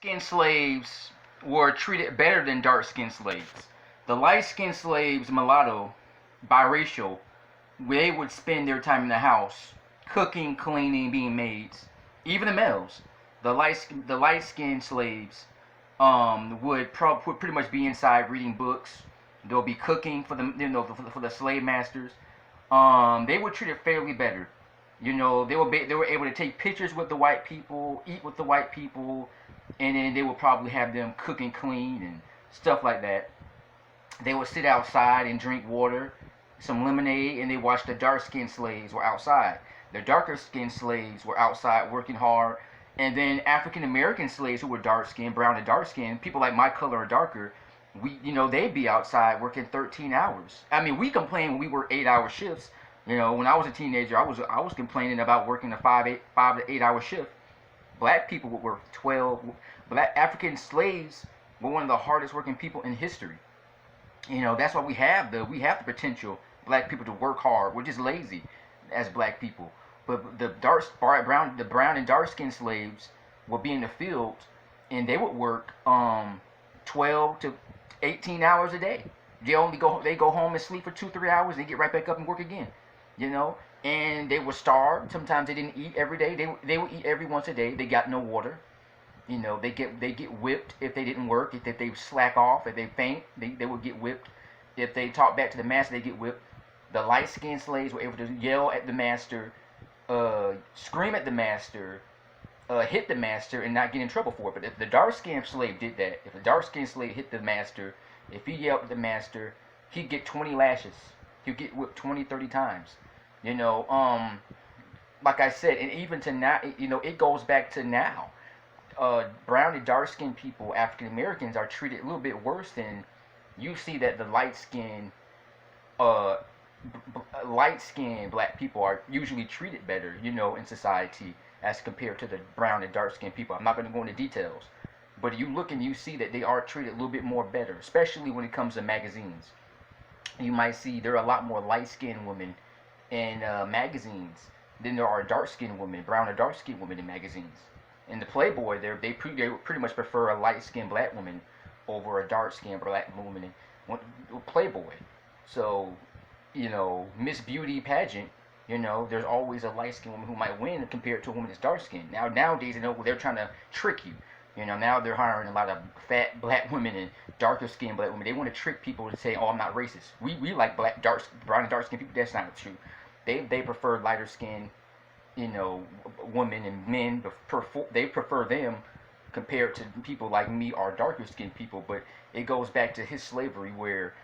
Skinned slaves were treated better than dark skinned slaves. The light skinned slaves, mulatto, biracial, they would spend their time in the house cooking, cleaning, being maids. Even the males, the light skinned slaves, would pretty much be inside reading books. They'll be cooking for the for the slave masters. They were treated fairly better. They were able to take pictures with the white people, eat with the white people, and then they would probably have them cook and clean and stuff like that. They would sit outside and drink water, some lemonade, and they watched the dark skinned slaves were outside. The darker skinned slaves were outside working hard. And then African American slaves who were dark skinned, brown and dark skinned, people like my color or darker, they'd be outside working 13 hours. I mean, we complained when we worked 8 hour shifts. When I was a teenager, I was complaining about working a 5 to 8 hour shift. Black people would work 12. Black African slaves were one of the hardest working people in history. That's why we have the potential black people to work hard. We're just lazy as black people. But the brown and dark skinned slaves would be in the field, and they would work 12 to 18 hours a day. They go home and sleep for 2 3 hours. They get right back up and work again. And they were starved. Sometimes they didn't eat every day. They would eat every once a day. They got no water. They get whipped if they didn't work. If they slack off, if they faint, they would get whipped. If they talk back to the master, they get whipped. The light skinned slaves were able to yell at the master, scream at the master, hit the master, and not get in trouble for it. But if the dark skinned slave did that, if the dark skinned slave hit the master, if he yelled at the master, he'd get 20 lashes. He'd get whipped 20, 30 times. Like I said, and even to now, it goes back to now. Brown and dark skinned people, African Americans, are treated a little bit worse than you see that the uh, light skinned black people are usually treated better, in society as compared to the brown and dark skinned people. I'm not going to go into details, but you look and you see that they are treated a little bit more better, especially when it comes to magazines. You might see there are a lot more light skinned women in magazines than there are dark skinned women, brown or dark skinned women in magazines. In the Playboy, they pretty much prefer a light skinned black woman over a dark skinned black woman in Playboy. So, Miss Beauty pageant, there's always a light skinned woman who might win compared to a woman that's dark skinned. Nowadays, they're trying to trick you. Now they're hiring a lot of fat black women and darker skinned black women. They want to trick people to say, "Oh, I'm not racist. We like brown and dark skinned people." That's not true. They prefer lighter skinned, women and men. They prefer them compared to people like me or darker skinned people. But it goes back to his slavery, where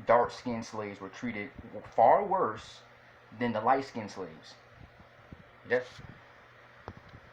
dark skinned slaves were treated far worse than the light skinned slaves. Yes.